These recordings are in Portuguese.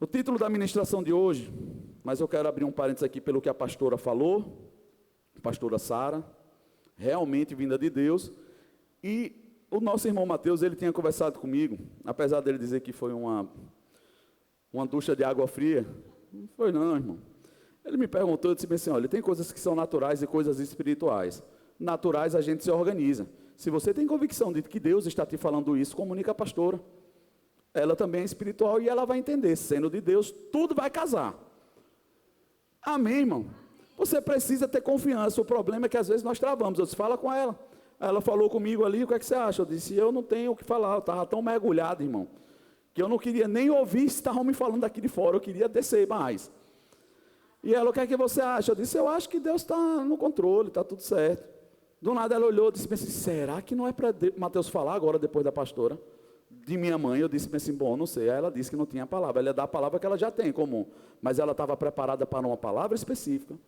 O título da ministração de hoje, mas eu quero abrir um parênteses aqui pelo que a pastora falou, a pastora Sara, realmente vinda de Deus, e o nosso irmão Mateus, ele tinha conversado comigo, apesar dele dizer que foi uma ducha de água fria, não foi não, irmão. Ele me perguntou, eu disse assim, olha, tem coisas que são naturais e coisas espirituais. Naturais a gente se organiza. Se você tem convicção de que Deus está te falando isso, comunica a pastora. Ela também é espiritual e ela vai entender, sendo de Deus, tudo vai casar. Amém, irmão? Você precisa ter confiança. O problema é que às vezes nós travamos. Eu disse, fala com ela. Ela falou comigo ali, o que é que você acha? Eu disse, eu não tenho o que falar, eu estava tão mergulhado, irmão, que eu não queria nem ouvir se estavam me falando daqui de fora, eu queria descer mais. E ela, o que é que você acha? Eu disse, eu acho que Deus está no controle, está tudo certo. Do nada ela olhou e disse assim, será que não é para Mateus falar agora, depois da pastora? De minha mãe, eu disse assim, bom, não sei. Aí ela disse que não tinha palavra, ela ia dar a palavra que ela já tem em comum. Mas ela estava preparada para uma palavra específica,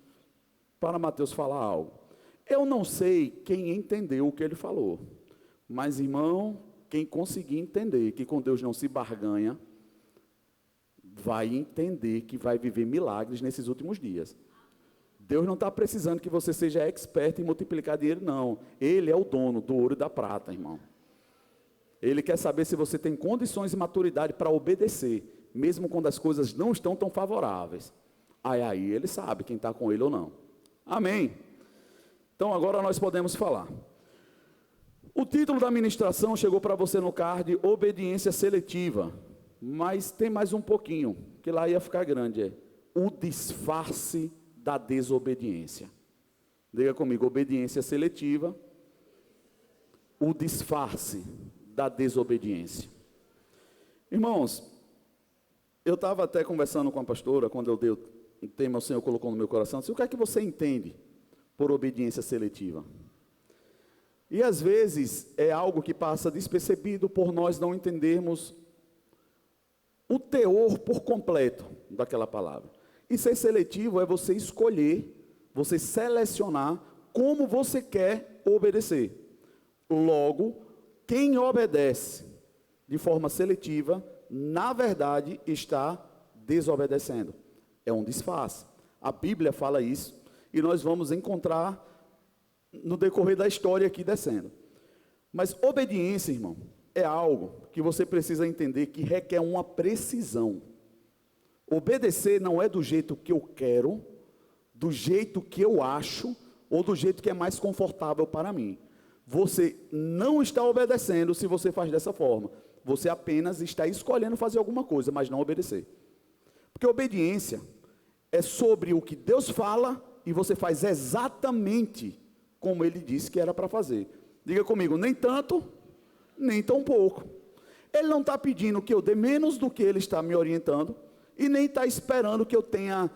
para Mateus falar algo. Eu não sei quem entendeu o que ele falou, mas irmão, quem conseguir entender que com Deus não se barganha, vai entender que vai viver milagres nesses últimos dias. Deus não está precisando que você seja expert em multiplicar dinheiro, não. Ele é o dono do ouro e da prata, irmão. Ele quer saber se você tem condições e maturidade para obedecer, mesmo quando as coisas não estão tão favoráveis. Aí ele sabe quem está com ele ou não. Amém? Então agora nós podemos falar. O título da ministração chegou para você no card, obediência seletiva. Mas tem mais um pouquinho, que lá ia ficar grande, é o disfarce da desobediência. Diga comigo, obediência seletiva, o disfarce da desobediência. Irmãos, eu estava até conversando com a pastora, quando eu dei o tema, o Senhor colocou no meu coração, disse, o que é que você entende por obediência seletiva? E às vezes é algo que passa despercebido por nós não entendermos o teor por completo daquela palavra. E ser seletivo é você escolher, você selecionar como você quer obedecer. Logo, quem obedece de forma seletiva, na verdade, está desobedecendo. É um disfarce. A Bíblia fala isso, e nós vamos encontrar no decorrer da história aqui descendo. Mas obediência, irmão, é algo que você precisa entender que requer uma precisão. Obedecer não é do jeito que eu quero, do jeito que eu acho, ou do jeito que é mais confortável para mim. Você não está obedecendo se você faz dessa forma. Você apenas está escolhendo fazer alguma coisa, mas não obedecer. Porque obediência é sobre o que Deus fala e você faz exatamente como Ele disse que era para fazer. Diga comigo, nem tanto, nem tão pouco. Ele não está pedindo que eu dê menos do que Ele está me orientando, e nem está esperando que eu tenha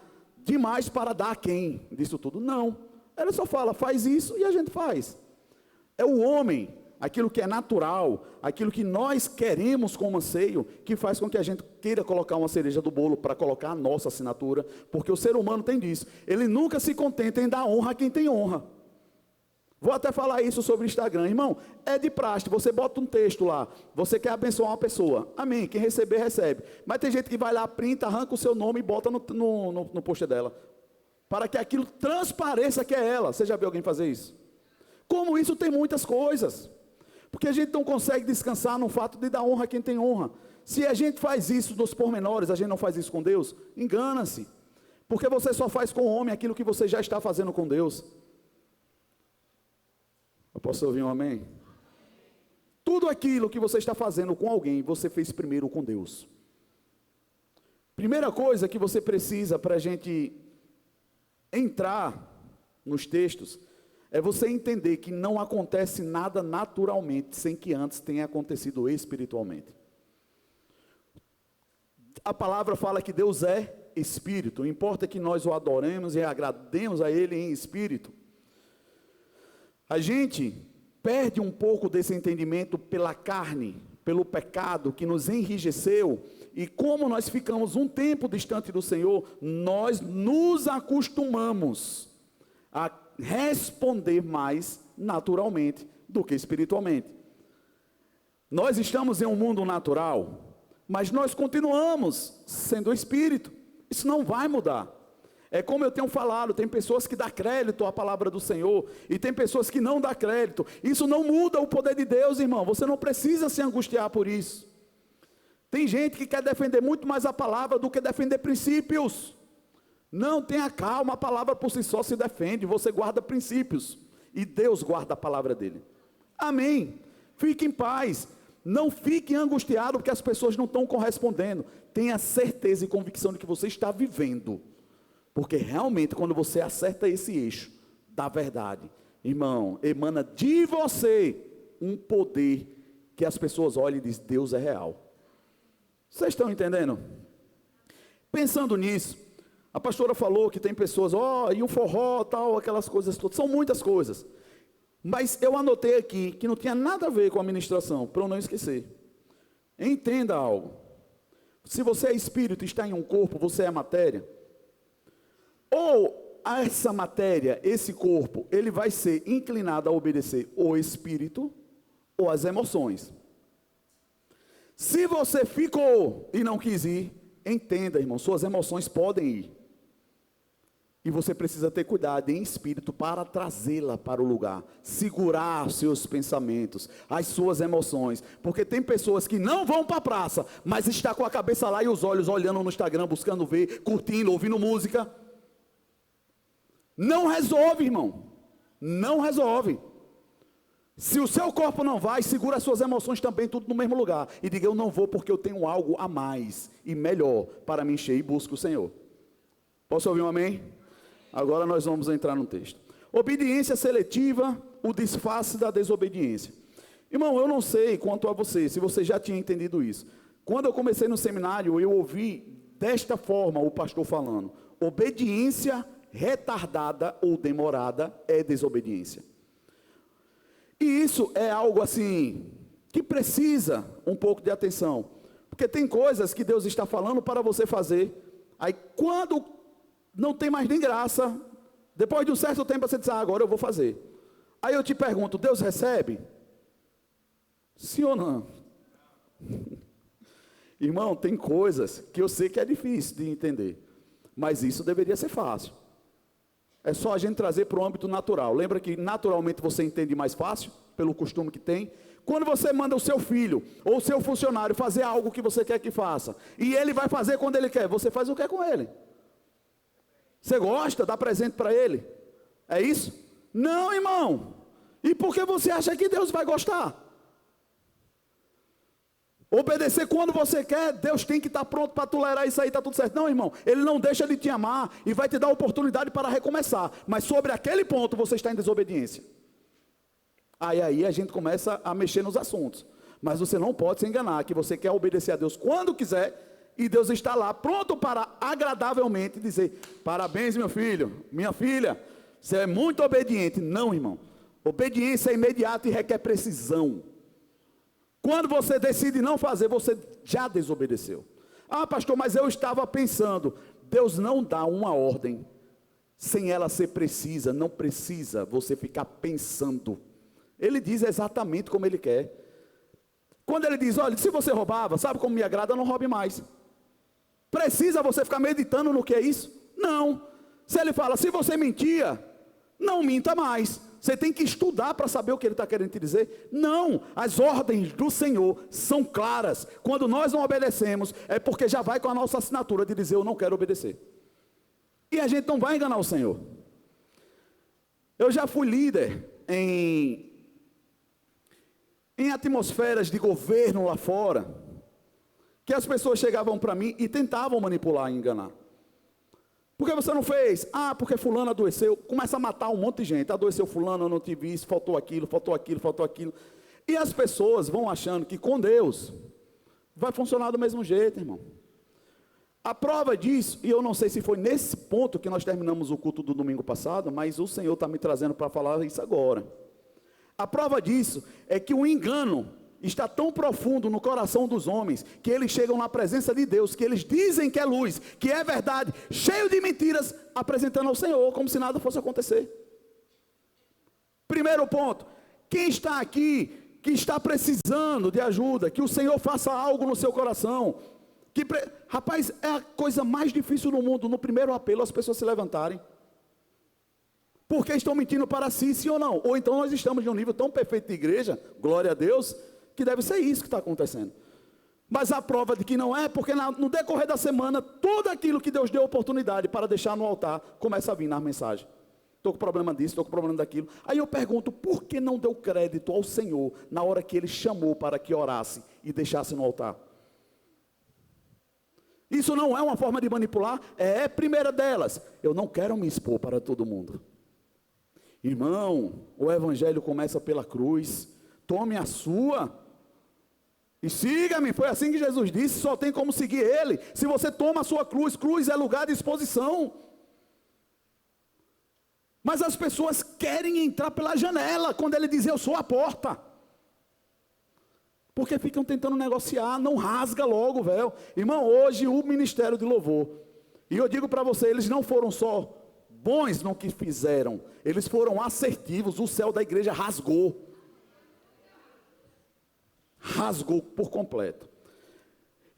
demais para dar a quem disso tudo. Não, Ele só fala, faz isso e a gente faz. É o homem, aquilo que é natural, aquilo que nós queremos como anseio, que faz com que a gente queira colocar uma cereja do bolo para colocar a nossa assinatura, porque o ser humano tem disso. Ele nunca se contenta em dar honra a quem tem honra. Vou até falar isso sobre o Instagram. Irmão, é de praxe, você bota um texto lá, você quer abençoar uma pessoa. Amém, quem receber, recebe. Mas tem gente que vai lá, printa, arranca o seu nome e bota no post dela. Para que aquilo transpareça que é ela. Você já viu alguém fazer isso? Como isso tem muitas coisas. Porque a gente não consegue descansar no fato de dar honra a quem tem honra. Se a gente faz isso nos pormenores, a gente não faz isso com Deus, engana-se. Porque você só faz com o homem aquilo que você já está fazendo com Deus. Eu posso ouvir um amém? Tudo aquilo que você está fazendo com alguém, você fez primeiro com Deus. Primeira coisa que você precisa para a gente entrar nos textos, é você entender que não acontece nada naturalmente, sem que antes tenha acontecido espiritualmente. A palavra fala que Deus é Espírito, importa que nós o adoremos e agrademos a Ele em Espírito. A gente perde um pouco desse entendimento pela carne, pelo pecado que nos enrijeceu, e como nós ficamos um tempo distante do Senhor, nós nos acostumamos a responder mais naturalmente do que espiritualmente. Nós estamos em um mundo natural, mas nós continuamos sendo o Espírito. Isso não vai mudar. É como eu tenho falado, tem pessoas que dão crédito à palavra do Senhor, e tem pessoas que não dão crédito. Isso não muda o poder de Deus, irmão. Você não precisa se angustiar por isso. Tem gente que quer defender muito mais a palavra do que defender princípios. Não, tenha calma, a palavra por si só se defende, você guarda princípios, e Deus guarda a palavra dele. Amém. Fique em paz. Não fique angustiado porque as pessoas não estão correspondendo. Tenha certeza e convicção de que você está vivendo. Porque realmente quando você acerta esse eixo da verdade, irmão, emana de você um poder que as pessoas olham e dizem, Deus é real. Vocês estão entendendo? Pensando nisso, a pastora falou que tem pessoas, e o forró, tal, aquelas coisas todas, são muitas coisas. Mas eu anotei aqui que não tinha nada a ver com a ministração, para eu não esquecer. Entenda algo. Se você é espírito e está em um corpo, você é matéria. Ou essa matéria, esse corpo, ele vai ser inclinado a obedecer o espírito ou as emoções. Se você ficou e não quis ir, entenda, irmão, suas emoções podem ir. E você precisa ter cuidado em espírito para trazê-la para o lugar. Segurar seus pensamentos, as suas emoções. Porque tem pessoas que não vão para a praça, mas está com a cabeça lá e os olhos olhando no Instagram, buscando ver, curtindo, ouvindo música. Não resolve, irmão. Não resolve. Se o seu corpo não vai, segura as suas emoções também, tudo no mesmo lugar. E diga, eu não vou porque eu tenho algo a mais e melhor para me encher e busco o Senhor. Posso ouvir um amém? Agora nós vamos entrar no texto. Obediência seletiva, o disfarce da desobediência. Irmão, eu não sei quanto a você, se você já tinha entendido isso. Quando eu comecei no seminário, eu ouvi desta forma o pastor falando. Obediência retardada ou demorada é desobediência. E isso é algo assim, que precisa um pouco de atenção. Porque tem coisas que Deus está falando para você fazer. Aí quando não tem mais nem graça, depois de um certo tempo você diz, agora eu vou fazer. Aí eu te pergunto, Deus recebe? Sim ou não? Irmão, tem coisas que eu sei que é difícil de entender. Mas isso deveria ser fácil. É só a gente trazer para o âmbito natural. Lembra que naturalmente você entende mais fácil, pelo costume que tem? Quando você manda o seu filho, ou o seu funcionário fazer algo que você quer que faça, e ele vai fazer quando ele quer, você faz o que com ele? Você gosta? Dá presente para ele? É isso? Não, irmão. E por que você acha que Deus vai gostar? Obedecer quando você quer, Deus tem que estar pronto para tolerar isso aí, está tudo certo. Não, irmão, Ele não deixa de te amar e vai te dar a oportunidade para recomeçar. Mas sobre aquele ponto você está em desobediência. Aí a gente começa a mexer nos assuntos. Mas você não pode se enganar que você quer obedecer a Deus quando quiser. E Deus está lá pronto para agradavelmente dizer, parabéns meu filho, minha filha, você é muito obediente. Não, irmão, obediência é imediata e requer precisão. Quando você decide não fazer, você já desobedeceu. Ah, pastor, mas eu estava pensando. Deus não dá uma ordem sem ela ser precisa. Não precisa você ficar pensando. Ele diz exatamente como Ele quer. Quando Ele diz, olha, se você roubava, sabe como me agrada, não roube mais. Precisa você ficar meditando no que é isso? Não. Se Ele fala, se você mentia, não minta mais. Você tem que estudar para saber o que Ele está querendo te dizer? Não, as ordens do Senhor são claras. Quando nós não obedecemos, é porque já vai com a nossa assinatura de dizer, eu não quero obedecer. E a gente não vai enganar o Senhor. Eu já fui líder em atmosferas de governo lá fora, que as pessoas chegavam para mim e tentavam manipular e enganar. Por que você não fez? Ah, porque fulano adoeceu. Começa a matar um monte de gente. Adoeceu fulano, eu não tive isso, faltou aquilo, faltou aquilo, faltou aquilo. E as pessoas vão achando que com Deus vai funcionar do mesmo jeito, irmão. A prova disso, e eu não sei se foi nesse ponto que nós terminamos o culto do domingo passado, mas o Senhor está me trazendo para falar isso agora. A prova disso é que o engano está tão profundo no coração dos homens, que eles chegam na presença de Deus, que eles dizem que é luz, que é verdade, cheio de mentiras, apresentando ao Senhor, como se nada fosse acontecer. Primeiro ponto, quem está aqui que está precisando de ajuda, que o Senhor faça algo no seu coração. Rapaz, é a coisa mais difícil no mundo, no primeiro apelo, as pessoas se levantarem. Porque estão mentindo para si, sim ou não? Ou então nós estamos de um nível tão perfeito de igreja, glória a Deus, que deve ser isso que está acontecendo. Mas a prova de que não é, porque no decorrer da semana, tudo aquilo que Deus deu oportunidade para deixar no altar, começa a vir na mensagem. Estou com problema disso, estou com problema daquilo. Aí eu pergunto, por que não deu crédito ao Senhor na hora que Ele chamou para que orasse e deixasse no altar? Isso não é uma forma de manipular? É a primeira delas. Eu não quero me expor para todo mundo. Irmão, o evangelho começa pela cruz. Tome a sua e siga-me. Foi assim que Jesus disse, só tem como seguir Ele se você toma a sua cruz. Cruz é lugar de exposição. Mas as pessoas querem entrar pela janela, quando Ele diz, eu sou a porta. Porque ficam tentando negociar, não rasga logo o véu. Irmão, hoje o ministério de louvor, e eu digo para você, eles não foram só bons no que fizeram, eles foram assertivos, o céu da igreja rasgou. Rasgou por completo.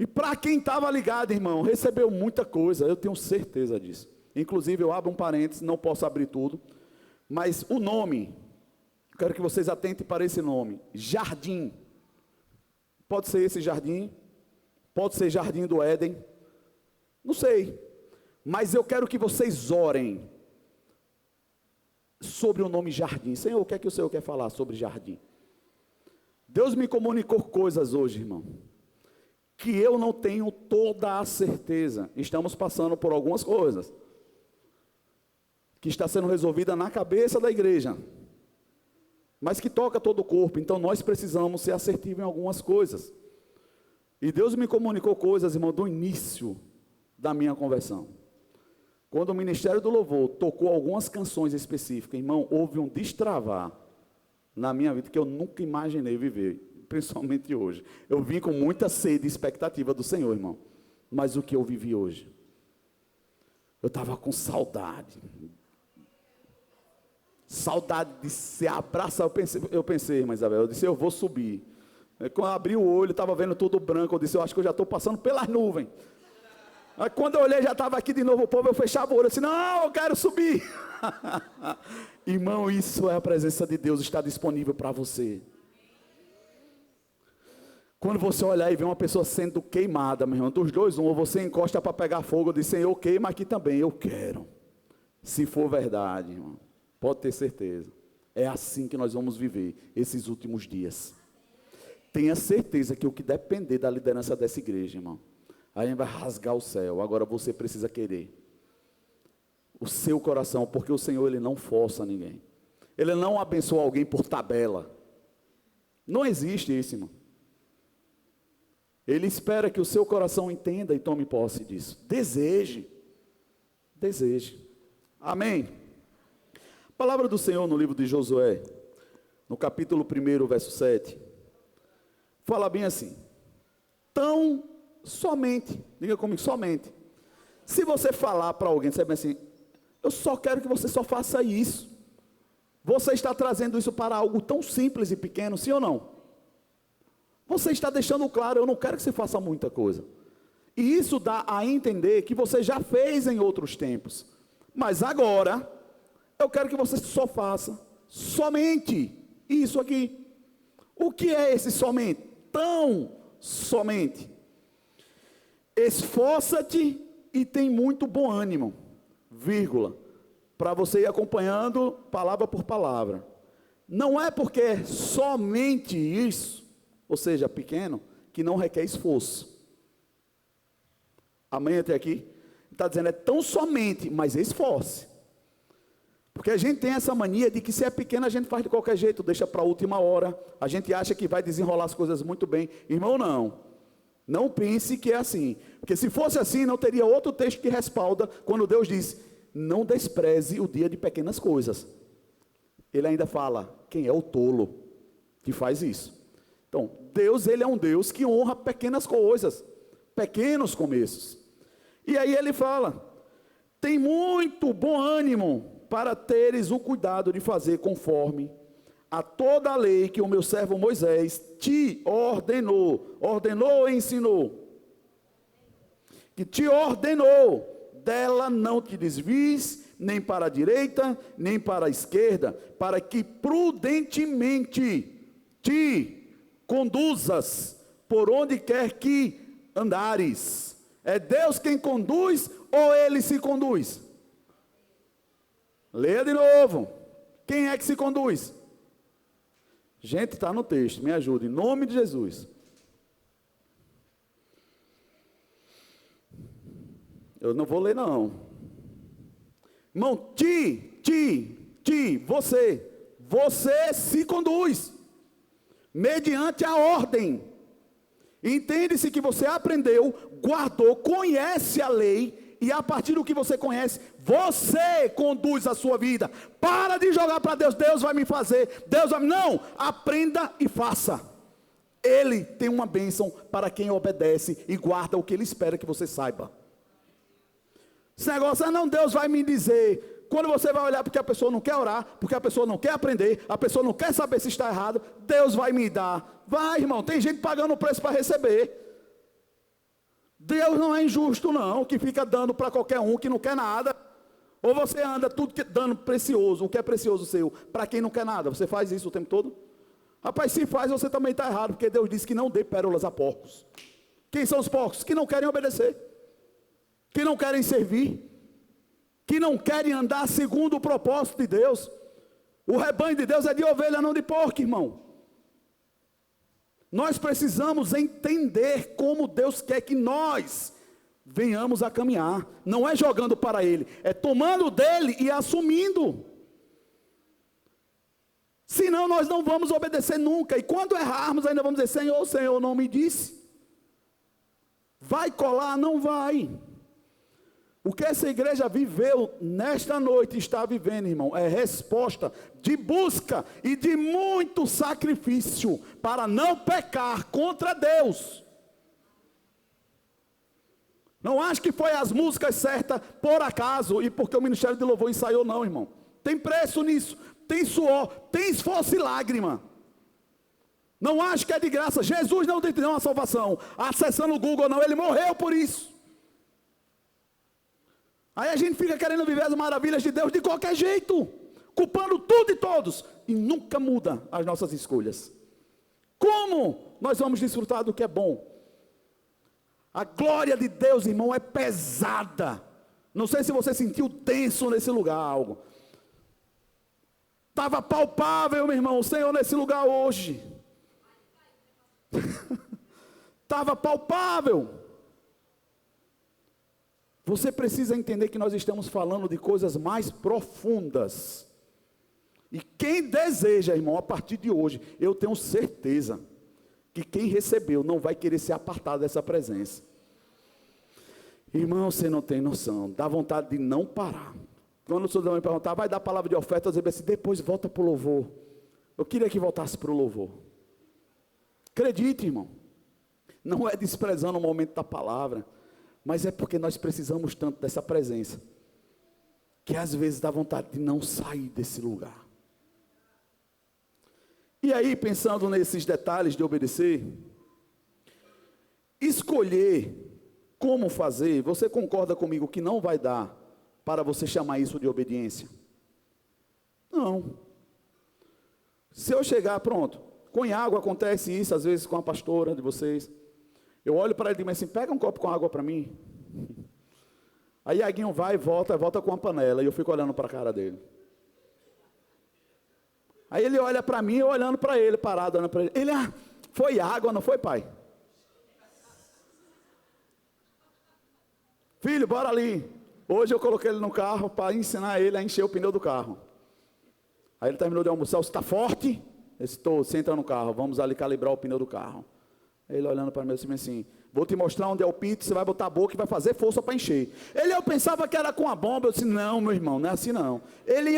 E para quem estava ligado, irmão, recebeu muita coisa, eu tenho certeza disso. Inclusive, eu abro um parênteses, não posso abrir tudo, mas o nome, quero que vocês atentem para esse nome, Jardim. Pode ser esse jardim, pode ser Jardim do Éden, não sei, mas eu quero que vocês orem sobre o nome Jardim. Senhor, o que é que o Senhor quer falar sobre Jardim? Deus me comunicou coisas hoje, irmão, que eu não tenho toda a certeza. Estamos passando por algumas coisas que está sendo resolvida na cabeça da igreja, mas que toca todo o corpo. Então nós precisamos ser assertivos em algumas coisas. E Deus me comunicou coisas, irmão, do início da minha conversão. Quando o Ministério do Louvor tocou algumas canções específicas, irmão, houve um destravar na minha vida que eu nunca imaginei viver, principalmente hoje. Eu vim com muita sede e expectativa do Senhor, irmão, mas o que eu vivi hoje, eu estava com saudade de se abraçar. Eu pensei, irmã Isabel, eu disse, eu vou subir. Quando eu abri o olho, estava vendo tudo branco, eu disse, eu acho que eu já estou passando pelas nuvens. Aí quando eu olhei, já estava aqui de novo o povo, eu fechava o olho, eu disse, não, eu quero subir. Irmão, isso é a presença de Deus, está disponível para você. Quando você olhar e ver uma pessoa sendo queimada, meu irmão, dos dois, ou você encosta para pegar fogo, eu disse, Senhor, queima aqui também, eu quero. Se for verdade, irmão, pode ter certeza. É assim que nós vamos viver esses últimos dias. Tenha certeza que o que depender da liderança dessa igreja, irmão, a gente vai rasgar o céu. Agora você precisa querer o seu coração, porque o Senhor, Ele não força ninguém. Ele não abençoa alguém por tabela. Não existe isso, irmão. Ele espera que o seu coração entenda e tome posse disso. Deseje. Amém. A palavra do Senhor no livro de Josué, no capítulo 1, verso 7, fala bem assim: tão somente, diga comigo, somente. Se você falar para alguém, você vai assim, eu só quero que você só faça isso. Você está trazendo isso para algo tão simples e pequeno, sim ou não? Você está deixando claro, eu não quero que você faça muita coisa. E isso dá a entender que você já fez em outros tempos. Mas agora, eu quero que você só faça somente isso aqui. O que é esse somente? Tão somente. Esforça-te e tem muito bom ânimo, vírgula, para você ir acompanhando palavra por palavra. Não é porque é somente isso, ou seja, pequeno, que não requer esforço. Amém até aqui? Está dizendo, é tão somente, mas esforce. Porque a gente tem essa mania de que se é pequeno a gente faz de qualquer jeito, deixa para a última hora, a gente acha que vai desenrolar as coisas muito bem. Irmão, não pense que é assim, porque se fosse assim não teria outro texto que respalda, quando Deus diz, não despreze o dia de pequenas coisas. Ele ainda fala, quem é o tolo que faz isso? Então, Deus, Ele é um Deus que honra pequenas coisas, pequenos começos. E aí Ele fala, tem muito bom ânimo para teres o cuidado de fazer conforme a toda a lei que o meu servo Moisés te ordenou. Ordenou ou ensinou? Que te ordenou. Dela não te desvies, nem para a direita, nem para a esquerda, para que prudentemente te conduzas por onde quer que andares. É Deus quem conduz ou ele se conduz? Leia de novo. Quem é que se conduz? Gente, está no texto, me ajuda, em nome de Jesus. Eu não vou ler não. Irmão, você se conduz, mediante a ordem. Entende-se que você aprendeu, guardou, conhece a lei, e a partir do que você conhece, você conduz a sua vida. Para de jogar para Deus, Deus vai me fazer, Deus vai me... Não, aprenda e faça. Ele tem uma bênção para quem obedece e guarda o que ele espera que você saiba. Esse negócio, não, Deus vai me dizer. Quando você vai olhar porque a pessoa não quer orar, porque a pessoa não quer aprender, a pessoa não quer saber se está errado, Deus vai me dar. Vai, irmão, tem gente pagando o preço para receber. Deus não é injusto não, que fica dando para qualquer um que não quer nada. Ou você anda tudo dando precioso, o que é precioso seu, para quem não quer nada. Você faz isso o tempo todo? Rapaz, se faz, você também está errado, porque Deus disse que não dê pérolas a porcos. Quem são os porcos? Que não querem obedecer, que não querem servir, que não querem andar segundo o propósito de Deus. O rebanho de Deus é de ovelha, não de porco, irmão. Nós precisamos entender como Deus quer que nós venhamos a caminhar. Não é jogando para Ele, é tomando dele e assumindo. Senão nós não vamos obedecer nunca. E quando errarmos ainda vamos dizer, Senhor, Senhor não me disse. Vai colar? Não vai. O que essa igreja viveu nesta noite, está vivendo, irmão, é resposta de busca e de muito sacrifício para não pecar contra Deus. Não acho que foi as músicas certas por acaso e porque o Ministério de Louvor ensaiou, não, irmão. Tem preço nisso, tem suor, tem esforço e lágrima. Não acho que é de graça. Jesus não deu uma salvação acessando o Google, não, ele morreu por isso. Aí a gente fica querendo viver as maravilhas de Deus de qualquer jeito, culpando tudo e todos, e nunca muda as nossas escolhas. Como nós vamos desfrutar do que é bom? A glória de Deus, irmão, é pesada. Não sei se você sentiu tenso nesse lugar algo. Estava palpável, meu irmão, o Senhor nesse lugar hoje. Estava palpável. Você precisa entender que nós estamos falando de coisas mais profundas. E quem deseja, irmão, a partir de hoje, eu tenho certeza que quem recebeu não vai querer ser apartado dessa presença. Irmão, você não tem noção, dá vontade de não parar. Quando o senhor me perguntar, vai dar palavra de oferta, eu dizer assim, depois volta para o louvor. Eu queria que voltasse para o louvor. Acredite, irmão, não é desprezando o momento da palavra, mas é porque nós precisamos tanto dessa presença, que às vezes dá vontade de não sair desse lugar. E aí, pensando nesses detalhes de obedecer, escolher como fazer, você concorda comigo que não vai dar para você chamar isso de obediência? Não. Se eu chegar, pronto, com água acontece isso, às vezes com a pastora de vocês, eu olho para ele e digo assim, pega um copo com água para mim. Aí Iaguinho vai e volta com uma panela, e eu fico olhando para a cara dele. Aí ele olha para mim, eu olhando para ele, parado, olhando para ele. Ele, foi água, não foi, pai? Filho, bora ali. Hoje eu coloquei ele no carro para ensinar ele a encher o pneu do carro. Aí ele terminou de almoçar, você está forte? Eu estou, você entra no carro, vamos ali calibrar o pneu do carro. Ele olhando para mim assim, vou te mostrar onde é o pito, você vai botar a boca e vai fazer força para encher. Eu pensava que era com a bomba, eu disse, não, meu irmão, não é assim não.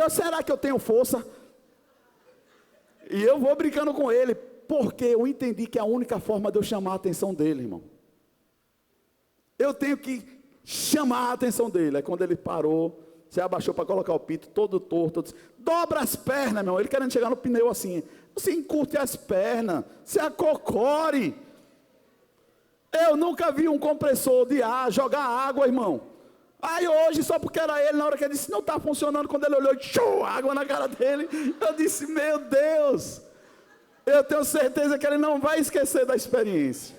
Será que eu tenho força? E eu vou brincando com ele, porque eu entendi que a única forma de eu chamar a atenção dele, irmão, eu tenho que chamar a atenção dele. Aí quando ele parou, se abaixou para colocar o pito, todo torto, eu disse, dobra as pernas, meu irmão. Ele querendo chegar no pneu assim. Você encurte as pernas, se acocore. Eu nunca vi um compressor de ar jogar água, irmão. Aí hoje, só porque era ele, na hora que ele disse, não está funcionando, quando ele olhou, tchum, água na cara dele, eu disse, meu Deus, eu tenho certeza que ele não vai esquecer da experiência.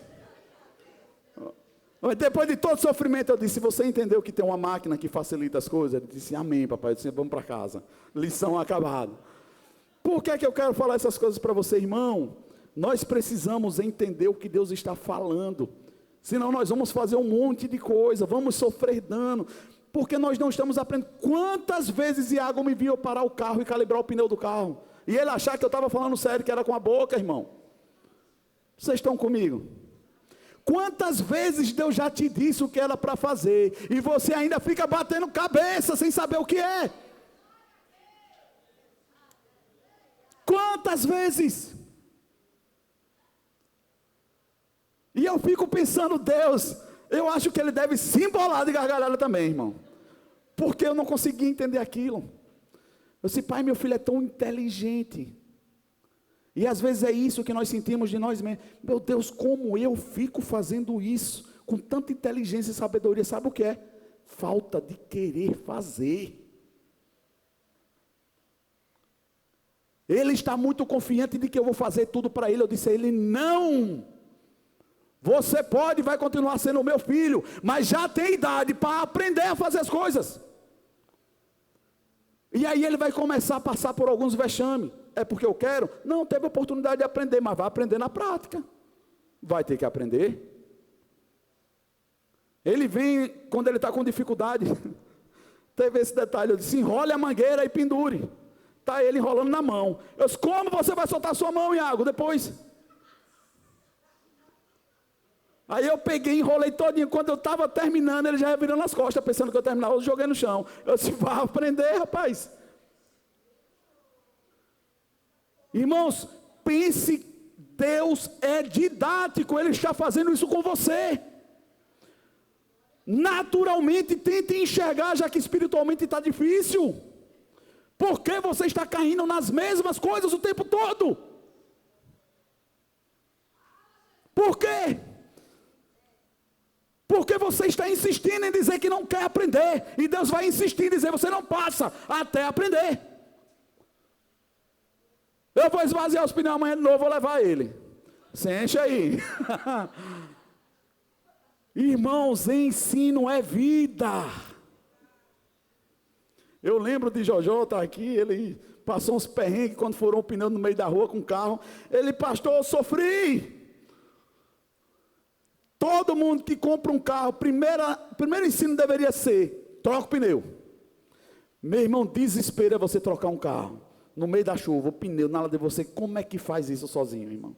Mas depois de todo sofrimento, eu disse, você entendeu que tem uma máquina que facilita as coisas? Ele disse, amém, papai. Eu disse, vamos para casa, lição acabada. Por que eu quero falar essas coisas para você, irmão? Nós precisamos entender o que Deus está falando. Senão nós vamos fazer um monte de coisa, vamos sofrer dano, porque nós não estamos aprendendo. Quantas vezes Iago me viu parar o carro e calibrar o pneu do carro? E ele achar que eu estava falando sério, que era com a boca, irmão. Vocês estão comigo? Quantas vezes Deus já te disse o que era para fazer, e você ainda fica batendo cabeça, sem saber o que é? Quantas vezes? E eu fico pensando, Deus, eu acho que ele deve se embolar de gargalhada também, irmão. Porque eu não consegui entender aquilo. Eu disse, pai, meu filho é tão inteligente. E às vezes é isso que nós sentimos de nós mesmos. Meu Deus, como eu fico fazendo isso, com tanta inteligência e sabedoria, sabe o que é? Falta de querer fazer. Ele está muito confiante de que eu vou fazer tudo para ele. Eu disse a ele, não. Você pode e vai continuar sendo o meu filho, mas já tem idade para aprender a fazer as coisas. E aí ele vai começar a passar por alguns vexames. É porque eu quero? Não, teve oportunidade de aprender, mas vai aprender na prática. Vai ter que aprender. Ele vem, quando ele está com dificuldade, teve esse detalhe, eu disse, enrole a mangueira e pendure. Está ele enrolando na mão. Eu disse, como você vai soltar a sua mão, Iago, depois? Aí eu peguei, enrolei todinho, quando eu estava terminando, ele já ia virando as costas, pensando que eu terminava, eu joguei no chão. Eu disse, vai aprender, rapaz. Irmãos, pense, Deus é didático, Ele está fazendo isso com você. Naturalmente, tente enxergar, já que espiritualmente está difícil. Por que você está caindo nas mesmas coisas o tempo todo? Por quê? Porque você está insistindo em dizer que não quer aprender, e Deus vai insistir em dizer, você não passa até aprender. Eu vou esvaziar os pneus amanhã de novo, vou levar ele. Você enche aí. Irmãos, ensino é vida. Eu lembro de Jojó, está aqui, ele passou uns perrengues quando furou um pneu no meio da rua com um carro. Ele, pastor, eu sofri. Todo mundo que compra um carro, primeiro ensino deveria ser, troca o pneu. Meu irmão, desespero é você trocar um carro, no meio da chuva, o pneu na ala de você, como é que faz isso sozinho, irmão?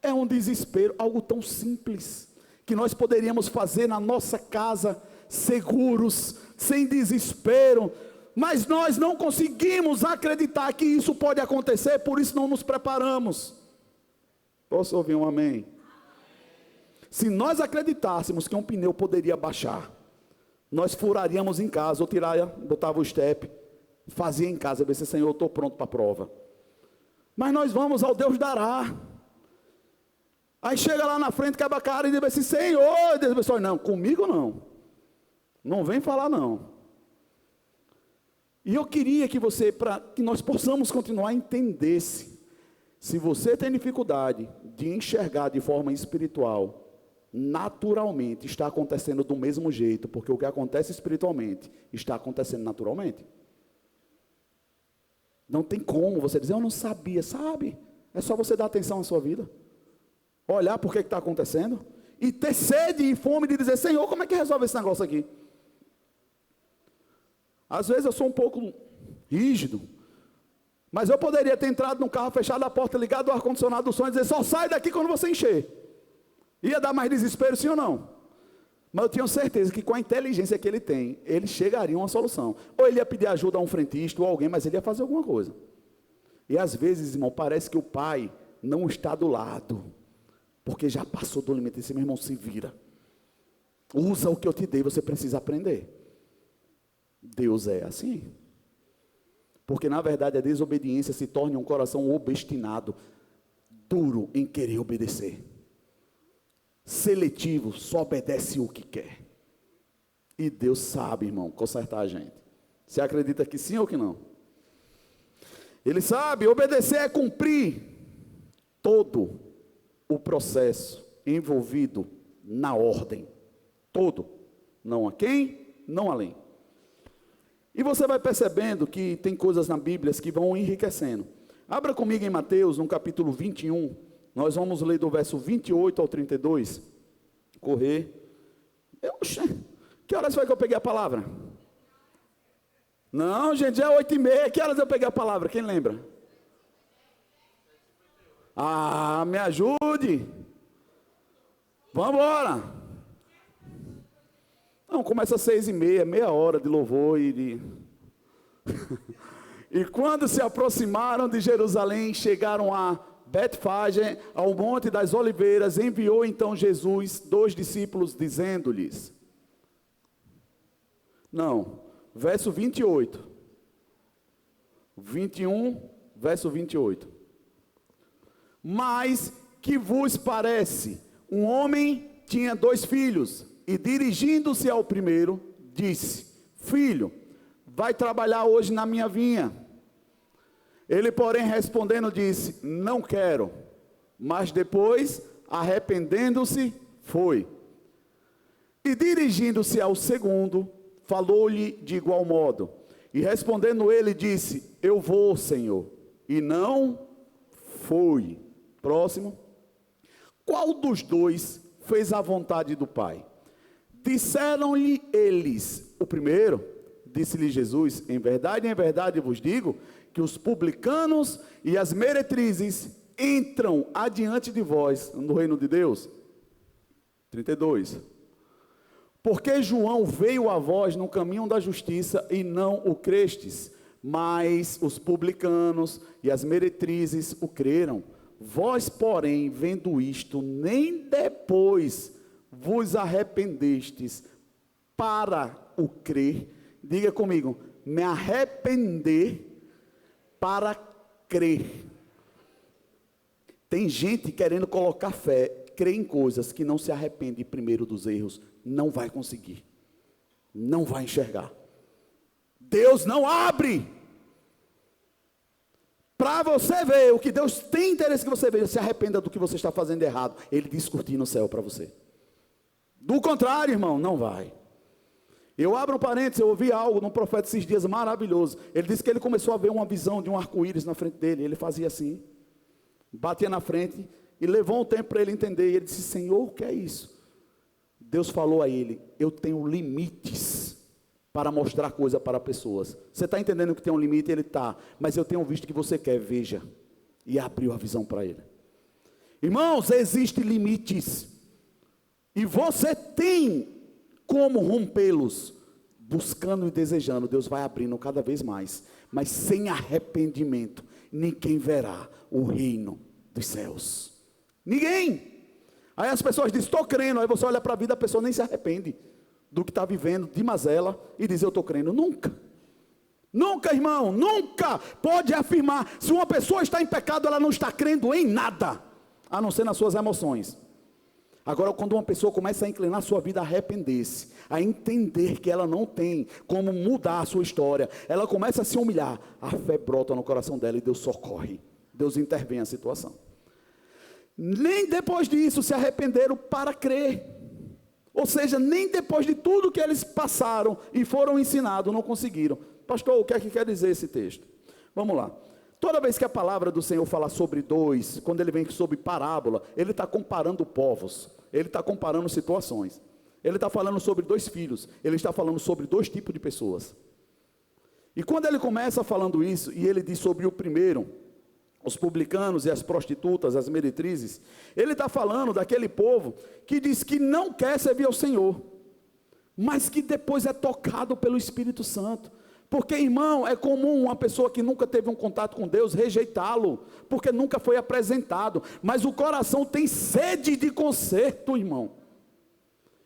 É um desespero, algo tão simples, que nós poderíamos fazer na nossa casa, seguros, sem desespero, mas nós não conseguimos acreditar que isso pode acontecer, por isso não nos preparamos. Posso ouvir um amém? Se nós acreditássemos que um pneu poderia baixar, nós furaríamos em casa, ou botava o step, fazia em casa, ver se Senhor, eu estou pronto para a prova. Mas nós vamos ao Deus dará. Aí chega lá na frente, quebra a cara e diz assim, Senhor, Deus abençoe. Não, comigo não. Não vem falar não. E eu queria que você, para que nós possamos continuar, entendesse. Se você tem dificuldade de enxergar de forma espiritual, naturalmente está acontecendo do mesmo jeito, porque o que acontece espiritualmente está acontecendo naturalmente. Não tem como você dizer, eu não sabia, sabe? É só você dar atenção à sua vida, olhar por que está acontecendo, e ter sede e fome de dizer, Senhor, como é que resolve esse negócio aqui? Às vezes eu sou um pouco rígido, mas eu poderia ter entrado no carro, fechado a porta, ligado o ar-condicionado do som e dizer, só sai daqui quando você encher. Ia dar mais desespero, sim ou não? Mas eu tinha certeza que com a inteligência que ele tem, ele chegaria a uma solução. Ou ele ia pedir ajuda a um frentista ou alguém, mas ele ia fazer alguma coisa. E às vezes, irmão, parece que o pai não está do lado, porque já passou do limite. Esse meu irmão se vira. Usa o que eu te dei, você precisa aprender. Deus é assim. Porque na verdade a desobediência se torna um coração obstinado, duro em querer obedecer. Seletivo, só obedece o que quer. E Deus sabe, irmão, consertar a gente. Você acredita que sim ou que não? Ele sabe, obedecer é cumprir todo o processo envolvido na ordem. Todo. Não a quem, não além. E você vai percebendo que tem coisas na Bíblia que vão enriquecendo. Abra comigo em Mateus, no capítulo 21. Nós vamos ler do verso 28 ao 32. Correr. Oxe, que horas foi que eu peguei a palavra? Não, gente, já é 8h30. Que horas eu peguei a palavra? Quem lembra? Ah, me ajude. Vamos embora. Não, começa às 6h30, meia hora de louvor e de... E quando se aproximaram de Jerusalém, chegaram a Betfage, ao Monte das Oliveiras, enviou então Jesus 2 discípulos, dizendo-lhes... Não, verso 28. 21, verso 28. Mas que vos parece? Um homem tinha 2 filhos, e dirigindo-se ao primeiro, disse: Filho, vai trabalhar hoje na minha vinha. Ele, porém, respondendo, disse: Não quero. Mas depois, arrependendo-se, foi. E dirigindo-se ao segundo, falou-lhe de igual modo. E respondendo ele, disse: Eu vou, Senhor. E não foi. Próximo. Qual dos 2 fez a vontade do Pai? Disseram-lhe eles. O primeiro, disse-lhe Jesus: em verdade vos digo, que os publicanos e as meretrizes entram adiante de vós no reino de Deus. 32. Porque João veio a vós no caminho da justiça e não o crestes, mas os publicanos e as meretrizes o creram. Vós, porém, vendo isto, nem depois vos arrependestes para o crer. Diga comigo, me arrepender para crer. Tem gente querendo colocar fé, crer em coisas que não se arrepende primeiro dos erros, não vai conseguir, não vai enxergar. Deus não abre para você ver o que Deus tem interesse que você veja. Se arrependa do que você está fazendo errado, Ele descortina o céu para você. Do contrário, irmão, não vai. Eu abro um parênteses, eu ouvi algo num profeta esses dias maravilhoso. Ele disse que ele começou a ver uma visão de um arco-íris na frente dele. Ele fazia assim, batia na frente, e levou um tempo para ele entender. E ele disse: Senhor, o que é isso? Deus falou a ele: eu tenho limites para mostrar coisa para pessoas. Você está entendendo que tem um limite? Ele está. Mas eu tenho visto que você quer, veja. E abriu a visão para ele. Irmãos, existem limites. E você tem como rompê-los, buscando e desejando. Deus vai abrindo cada vez mais. Mas sem arrependimento, ninguém verá o reino dos céus. Ninguém. Aí as pessoas dizem: estou crendo. Aí você olha para a vida, a pessoa nem se arrepende do que está vivendo de mazela e diz: eu estou crendo. Nunca. Nunca, irmão, nunca pode afirmar. Se uma pessoa está em pecado, ela não está crendo em nada, a não ser nas suas emoções. Agora, quando uma pessoa começa a inclinar sua vida a arrepender-se, a entender que ela não tem como mudar a sua história, ela começa a se humilhar, a fé brota no coração dela e Deus socorre, Deus intervém na situação. Nem depois disso se arrependeram para crer. Ou seja, nem depois de tudo que eles passaram e foram ensinados, não conseguiram. Pastor, o que é que quer dizer esse texto? Vamos lá. Toda vez que a palavra do Senhor fala sobre 2, quando ele vem sobre parábola, ele está comparando povos, ele está comparando situações. Ele está falando sobre 2 filhos, ele está falando sobre 2 tipos de pessoas. E quando ele começa falando isso, e ele diz sobre o primeiro, os publicanos e as prostitutas, as meretrizes, ele está falando daquele povo que diz que não quer servir ao Senhor, mas que depois é tocado pelo Espírito Santo. Porque, irmão, é comum uma pessoa que nunca teve um contato com Deus rejeitá-lo, porque nunca foi apresentado, mas o coração tem sede de conserto, irmão.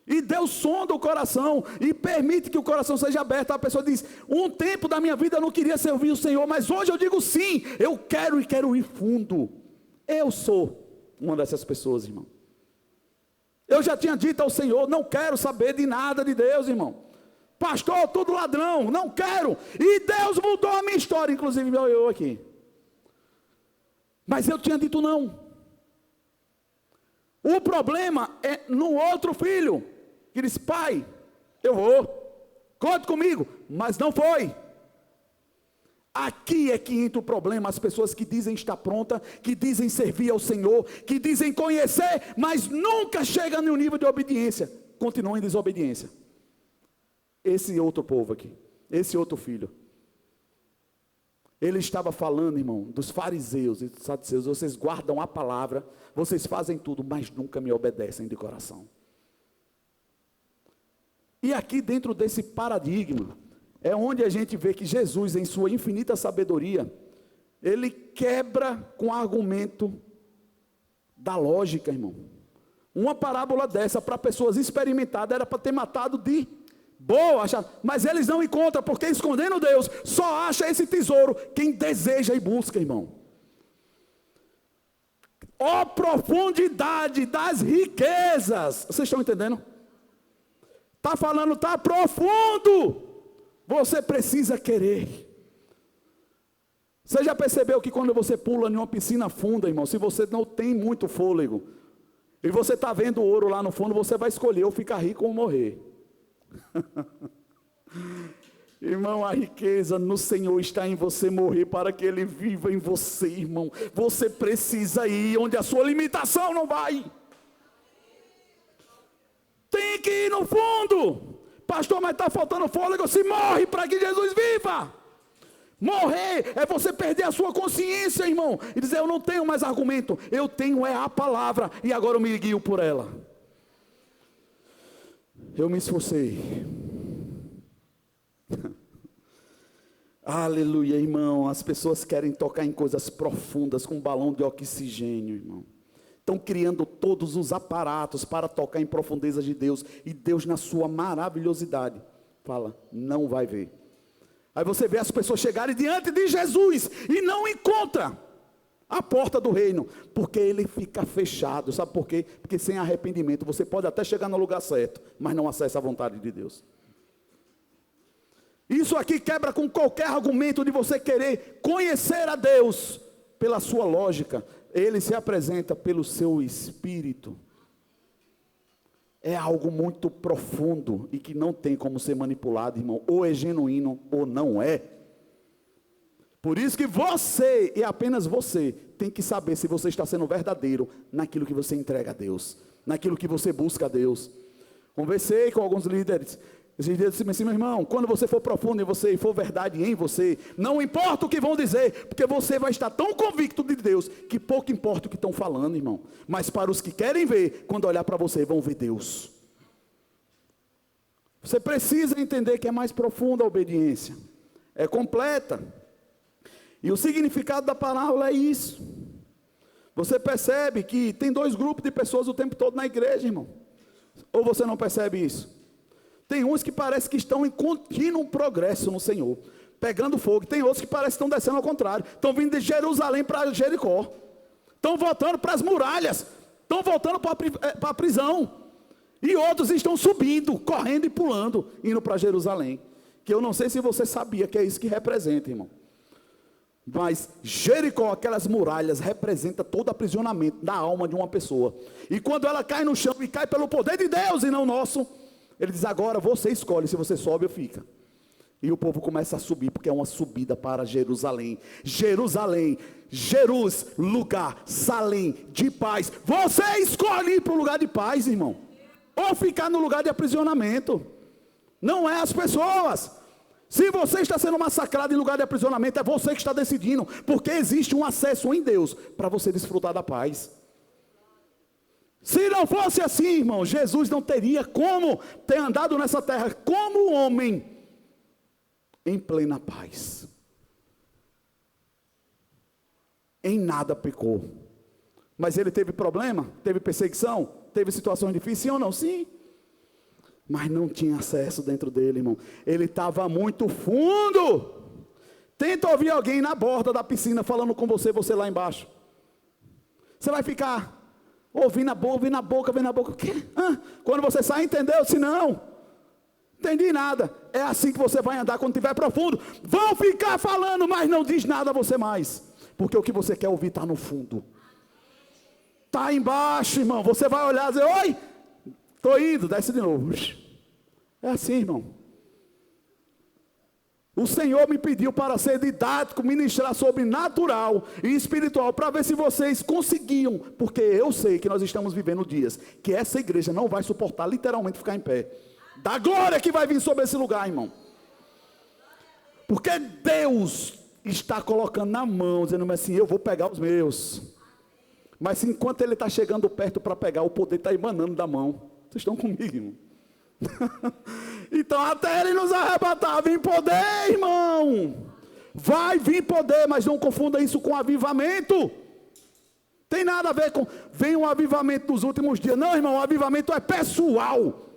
E Deus sonda o coração e permite que o coração seja aberto. A pessoa diz: um tempo da minha vida eu não queria servir o Senhor, mas hoje eu digo sim, eu quero e quero ir fundo. Eu sou uma dessas pessoas, irmão. Eu já tinha dito ao Senhor: não quero saber de nada de Deus, irmão. Pastor, tudo ladrão, não quero. E Deus mudou a minha história, inclusive eu aqui. Mas eu tinha dito não. O problema é no outro filho, que disse: pai, eu vou, conte comigo, mas não foi. Aqui é que entra o problema. As pessoas que dizem estar pronta, que dizem servir ao Senhor, que dizem conhecer, mas nunca chegam no nível de obediência, continuam em desobediência. Esse outro povo aqui, esse outro filho, ele estava falando, irmão, dos fariseus e dos saduceus: vocês guardam a palavra, vocês fazem tudo, mas nunca me obedecem de coração. E aqui dentro desse paradigma, é onde a gente vê que Jesus, em sua infinita sabedoria, ele quebra com o argumento da lógica, irmão. Uma parábola dessa, para pessoas experimentadas, era para ter matado de boa, mas eles não encontram, porque escondendo Deus, só acha esse tesouro quem deseja e busca, irmão. Ó profundidade das riquezas, vocês estão entendendo? Está falando, está profundo. Você precisa querer. Você já percebeu que quando você pula em uma piscina funda, irmão, se você não tem muito fôlego, e você está vendo o ouro lá no fundo, você vai escolher ou ficar rico ou morrer. Irmão, a riqueza no Senhor está em você morrer para que Ele viva em você, irmão. Você precisa ir onde a sua limitação não vai. Tem que ir no fundo. Pastor, mas está faltando fôlego. Se morre para que Jesus viva. Morrer é você perder a sua consciência, irmão, e dizer: eu não tenho mais argumento, eu tenho é a palavra, e agora eu me guio por ela. Eu me esforcei. Aleluia, irmão. As pessoas querem tocar em coisas profundas com um balão de oxigênio, irmão. Estão criando todos os aparatos para tocar em profundezas de Deus, e Deus, na sua maravilhosidade, fala: não vai ver. Aí você vê as pessoas chegarem diante de Jesus e não encontra a porta do reino, porque ele fica fechado. Sabe por quê? Porque sem arrependimento você pode até chegar no lugar certo, mas não acessa a vontade de Deus. Isso aqui quebra com qualquer argumento de você querer conhecer a Deus pela sua lógica. Ele se apresenta pelo seu espírito. É algo muito profundo e que não tem como ser manipulado, irmão. Ou é genuíno ou não é. Por isso que você, e apenas você, tem que saber se você está sendo verdadeiro naquilo que você entrega a Deus, naquilo que você busca a Deus. Conversei com alguns líderes. Esses dias disse assim: meu irmão, quando você for profundo em você e for verdade em você, não importa o que vão dizer, porque você vai estar tão convicto de Deus, que pouco importa o que estão falando, irmão. Mas para os que querem ver, quando olhar para você, vão ver Deus. Você precisa entender que é mais profunda a obediência, é completa. E o significado da palavra é isso. Você percebe que tem dois grupos de pessoas o tempo todo na igreja, irmão. Ou você não percebe isso? Tem uns que parece que estão em contínuo progresso no Senhor, pegando fogo. Tem outros que parece que estão descendo ao contrário. Estão vindo de Jerusalém para Jericó. Estão voltando para as muralhas. Estão voltando para a prisão. E outros estão subindo, correndo e pulando, indo para Jerusalém. Que eu não sei se você sabia que é isso que representa, irmão. Mas Jericó, aquelas muralhas, representa todo aprisionamento da alma de uma pessoa. E quando ela cai no chão, e cai pelo poder de Deus e não nosso, ele diz: agora você escolhe se você sobe ou fica. E o povo começa a subir, porque é uma subida para Jerusalém. Jerusalém, Jerus, lugar, Salém, de paz. Você escolhe ir para o lugar de paz, irmão, ou ficar no lugar de aprisionamento. Não é as pessoas. Se você está sendo massacrado em lugar de aprisionamento, é você que está decidindo, porque existe um acesso em Deus para você desfrutar da paz. Se não fosse assim, irmão, Jesus não teria como ter andado nessa terra como homem, em plena paz. Em nada pecou. Mas ele teve problema? Teve perseguição? Teve situações difíceis? Sim ou não? Sim. mas não tinha acesso dentro dele, irmão. Ele estava muito fundo. Tenta ouvir alguém na borda da piscina falando com você, você lá embaixo. Você vai ficar ouvindo a boca. O quê? Quando você sai, entendeu? Se não, entendi nada. É assim que você vai andar quando estiver profundo. Vão ficar falando, mas não diz nada a você mais. Porque o que você quer ouvir está no fundo. Está embaixo, irmão. Você vai olhar e dizer, oi, estou indo, desce de novo. É assim, irmão. O Senhor me pediu para ser didático, ministrar sobre natural e espiritual, para ver se vocês conseguiam, porque eu sei que nós estamos vivendo dias que essa igreja não vai suportar literalmente ficar em pé. Da glória que vai vir sobre esse lugar, irmão. Porque Deus está colocando na mão, dizendo assim, eu vou pegar os meus. Mas enquanto Ele está chegando perto para pegar, o poder está emanando da mão. Vocês estão comigo, irmão? Então até Ele nos arrebatar, vem poder, irmão. Vai vir poder, mas não confunda isso com avivamento. Tem nada a ver com, vem um avivamento nos últimos dias. Não, irmão, o avivamento é pessoal.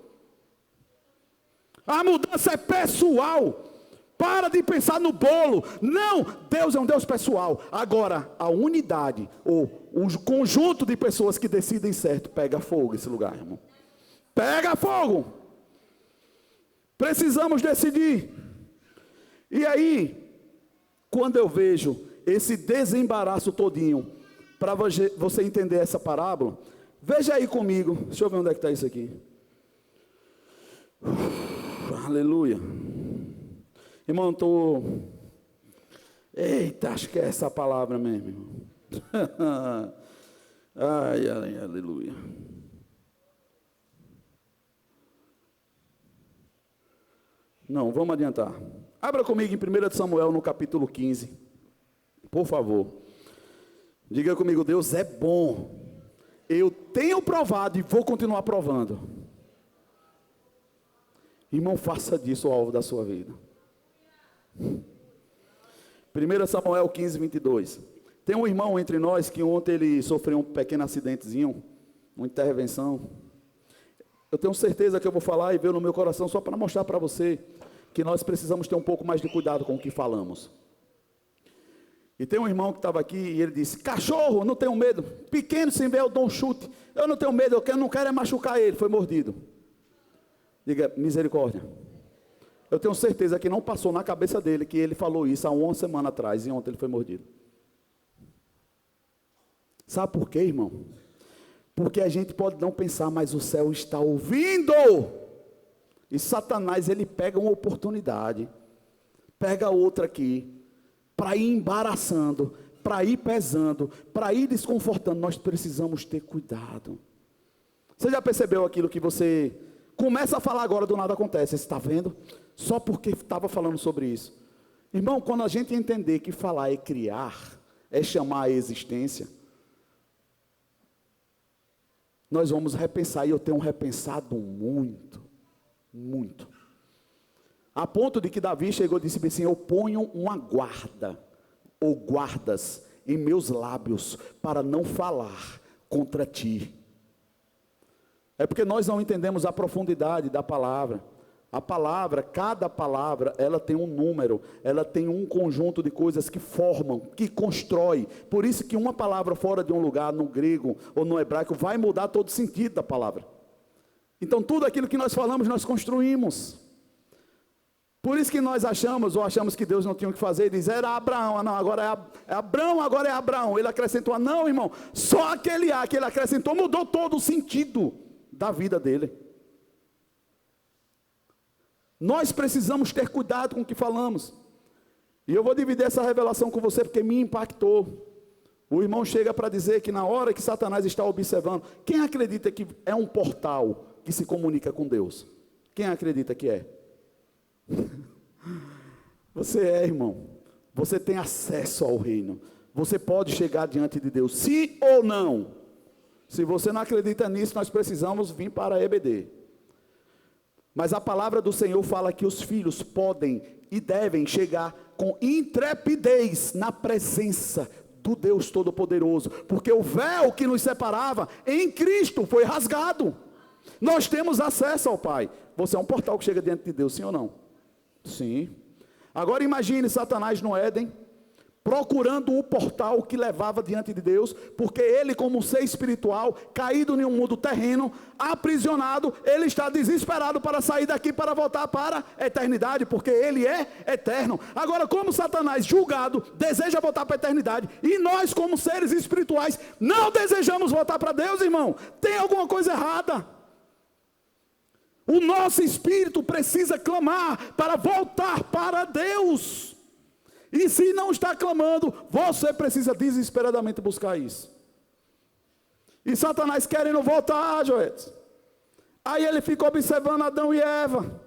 A mudança é pessoal. Para de pensar no bolo. Não, Deus é um Deus pessoal. Agora, a unidade, ou o conjunto de pessoas que decidem certo, pega fogo esse lugar, irmão. Pega fogo. Precisamos decidir. E aí, quando eu vejo esse desembaraço todinho, para você entender essa parábola, veja aí comigo. Deixa eu ver onde é que está isso aqui. Aleluia. Irmão, eita, acho que é essa palavra mesmo, irmão. Ai, aleluia. Não, vamos adiantar. Abra comigo em 1 Samuel, no capítulo 15. Por favor. Diga comigo, Deus é bom. Eu tenho provado e vou continuar provando. Irmão, faça disso o alvo da sua vida. 1 Samuel 15, 22. Tem um irmão entre nós que ontem ele sofreu um pequeno acidentezinho, uma intervenção. Eu tenho certeza que eu vou falar e veio no meu coração só para mostrar para você que nós precisamos ter um pouco mais de cuidado com o que falamos. E tem um irmão que estava aqui e ele disse, cachorro, não tenho medo, pequeno sem ver eu dou um chute, eu não tenho medo, eu não quero é machucar ele, foi mordido. Diga, misericórdia. Eu tenho certeza que não passou na cabeça dele que ele falou isso há uma semana atrás e ontem ele foi mordido. Sabe por quê, irmão? Porque a gente pode não pensar, mas o céu está ouvindo. E Satanás, ele pega uma oportunidade, pega outra aqui, para ir embaraçando, para ir pesando, para ir desconfortando. Nós precisamos ter cuidado. Você já percebeu aquilo que você começa a falar agora, do nada acontece? Você está vendo? Só porque estava falando sobre isso. Irmão, quando a gente entender que falar é criar, é chamar a existência, nós vamos repensar, e eu tenho repensado muito, muito. A ponto de que Davi chegou e disse assim, eu ponho uma guarda, ou guardas, em meus lábios, para não falar contra ti. É porque nós não entendemos a profundidade da palavra. A palavra, cada palavra, ela tem um número, ela tem um conjunto de coisas que formam, que constrói. Por isso que uma palavra fora de um lugar, no grego ou no hebraico, vai mudar todo o sentido da palavra. Então tudo aquilo que nós falamos, nós construímos. Por isso que nós achamos que Deus não tinha o que fazer, ele diz, era Abraão, não, agora é Abraão, agora é Abraão. Ele acrescentou, não, irmão, só aquele A que ele acrescentou mudou todo o sentido da vida dele. Nós precisamos ter cuidado com o que falamos. E eu vou dividir essa revelação com você porque me impactou. O irmão chega para dizer que na hora que Satanás está observando, quem acredita que é um portal que se comunica com Deus? Quem acredita que é? Você é, irmão. Você tem acesso ao reino. Você pode chegar diante de Deus, sim ou não. Se você não acredita nisso, nós precisamos vir para a EBD. Mas a palavra do Senhor fala que os filhos podem e devem chegar com intrepidez na presença do Deus Todo-Poderoso, porque o véu que nos separava em Cristo foi rasgado. Nós temos acesso ao Pai. Você é um portal que chega diante de Deus, sim ou não? Sim. Agora imagine Satanás no Éden, procurando o portal que levava diante de Deus, porque ele, como um ser espiritual, caído em um mundo terreno, aprisionado, ele está desesperado para sair daqui, para voltar para a eternidade, porque ele é eterno. Agora, como Satanás, julgado, deseja voltar para a eternidade, e nós, como seres espirituais, não desejamos voltar para Deus, irmão, tem alguma coisa errada. O nosso espírito precisa clamar para voltar para Deus. E se não está clamando, você precisa desesperadamente buscar isso. E Satanás querendo voltar, Joetes. Aí ele fica observando Adão e Eva.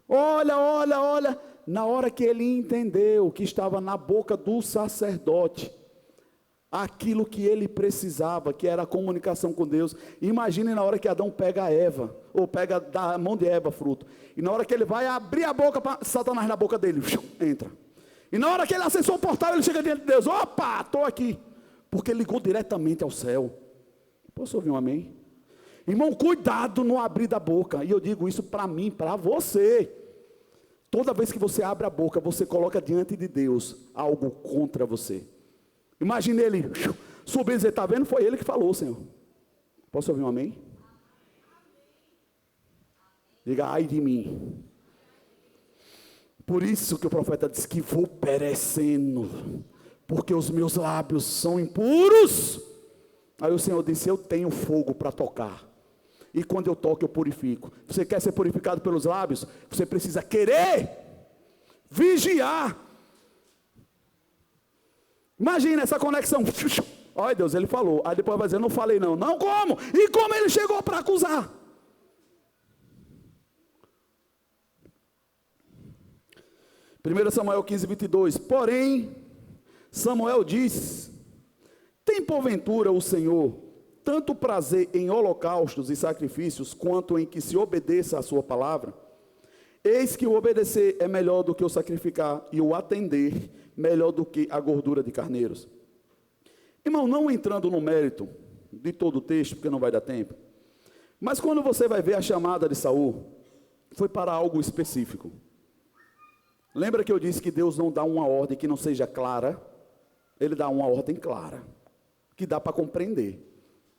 Olha. Na hora que ele entendeu que estava na boca do sacerdote, aquilo que ele precisava, que era a comunicação com Deus. Imagine na hora que Adão pega a Eva, ou pega da mão de Eva fruto. E na hora que ele vai abrir a boca, Satanás na boca dele, entra. E na hora que ele acessou o portal, ele chega diante de Deus. Opa, estou aqui. Porque ligou diretamente ao céu. Posso ouvir um amém? Irmão, cuidado no abrir da boca. E eu digo isso para mim, para você. Toda vez que você abre a boca, você coloca diante de Deus algo contra você. Imagine ele subindo e dizer, está vendo? Foi ele que falou, Senhor. Posso ouvir um amém? Diga, ai de mim. Por isso que o profeta diz que vou perecendo, porque os meus lábios são impuros. Aí o Senhor disse, eu tenho fogo para tocar, e quando eu toco eu purifico. Você quer ser purificado pelos lábios? Você precisa querer, vigiar. Imagina essa conexão. Olha Deus, ele falou, aí depois vai dizer, não falei não. Não como? E como ele chegou para acusar? 1 Samuel 15, 22, porém, Samuel diz, tem porventura o Senhor tanto prazer em holocaustos e sacrifícios, quanto em que se obedeça a sua palavra? Eis que o obedecer é melhor do que o sacrificar, e o atender melhor do que a gordura de carneiros. Irmão, não entrando no mérito de todo o texto, porque não vai dar tempo, mas quando você vai ver a chamada de Saul, foi para algo específico. Lembra que eu disse que Deus não dá uma ordem que não seja clara? Ele dá uma ordem clara, que dá para compreender.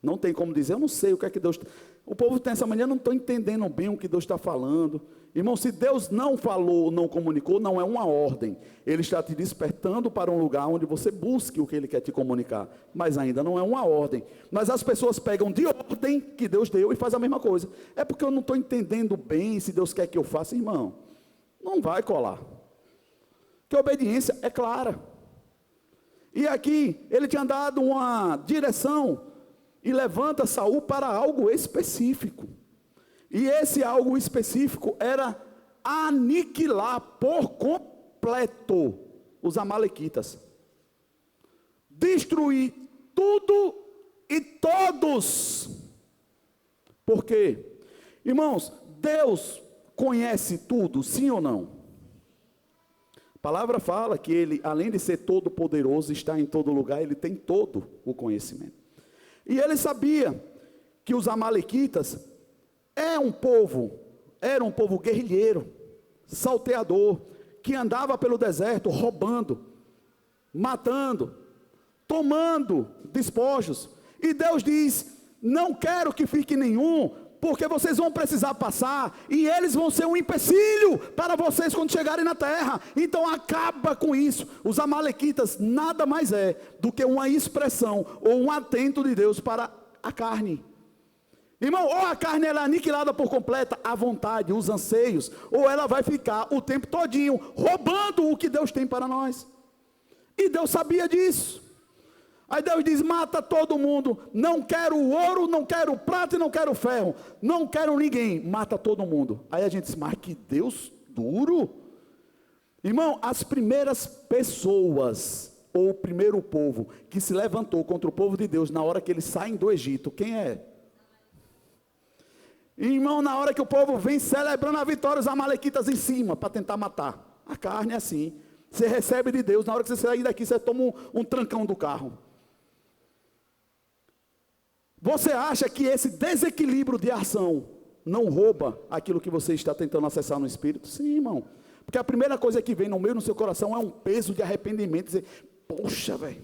Não tem como dizer, eu não sei o que é que Deus... O povo tem essa mania, não estou entendendo bem o que Deus está falando. Irmão, se Deus não falou, não comunicou, não é uma ordem. Ele está te despertando para um lugar onde você busque o que Ele quer te comunicar. Mas ainda não é uma ordem. Mas as pessoas pegam de ordem que Deus deu e faz a mesma coisa. É porque eu não estou entendendo bem se Deus quer que eu faça, irmão. Não vai colar. Que a obediência é clara. E aqui, ele tinha dado uma direção e levanta Saul para algo específico. E esse algo específico era aniquilar por completo os amalequitas. Destruir tudo e todos. Por quê? Irmãos, Deus conhece tudo, sim ou não? A palavra fala que Ele, além de ser todo poderoso, está em todo lugar, Ele tem todo o conhecimento. E Ele sabia que os amalequitas era um povo guerrilheiro, salteador, que andava pelo deserto roubando, matando, tomando despojos. E Deus diz, não quero que fique nenhum, porque vocês vão precisar passar, e eles vão ser um empecilho para vocês quando chegarem na terra. Então acaba com isso. Os amalequitas nada mais é do que uma expressão, ou um atento de Deus para a carne. Irmão, ou a carne ela é aniquilada por completa, a vontade, os anseios, ou ela vai ficar o tempo todinho roubando o que Deus tem para nós. E Deus sabia disso. Aí Deus diz, mata todo mundo, não quero ouro, não quero prata e não quero ferro, não quero ninguém, mata todo mundo. Aí a gente diz, mas que Deus duro. Irmão, as primeiras pessoas, ou o primeiro povo, que se levantou contra o povo de Deus, na hora que eles saem do Egito, quem é? Irmão, na hora que o povo vem celebrando a vitória, os amalequitas em cima, para tentar matar. A carne é assim, você recebe de Deus, na hora que você sair daqui, você toma um trancão do carro. Você acha que esse desequilíbrio de ação não rouba aquilo que você está tentando acessar no Espírito? Sim, irmão. Porque a primeira coisa que vem no meio do seu coração é um peso de arrependimento. Dizer, poxa, velho,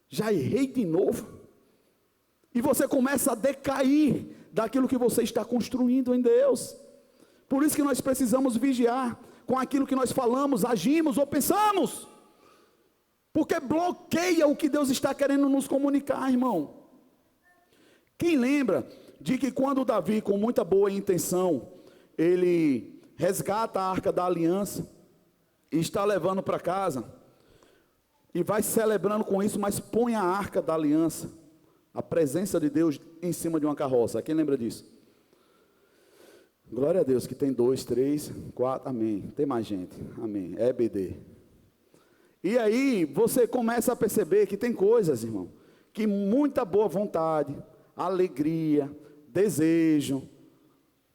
já errei de novo. E você começa a decair daquilo que você está construindo em Deus. Por isso que nós precisamos vigiar com aquilo que nós falamos, agimos ou pensamos. Porque bloqueia o que Deus está querendo nos comunicar, irmão. Quem lembra de que quando Davi, com muita boa intenção, ele resgata a Arca da Aliança e está levando para casa, e vai celebrando com isso, mas põe a Arca da Aliança, a presença de Deus, em cima de uma carroça? Quem lembra disso? Glória a Deus, que tem 2, 3, 4, amém. Tem mais gente, amém. É EBD. E aí você começa a perceber que tem coisas, irmão, que muita boa vontade, alegria, desejo,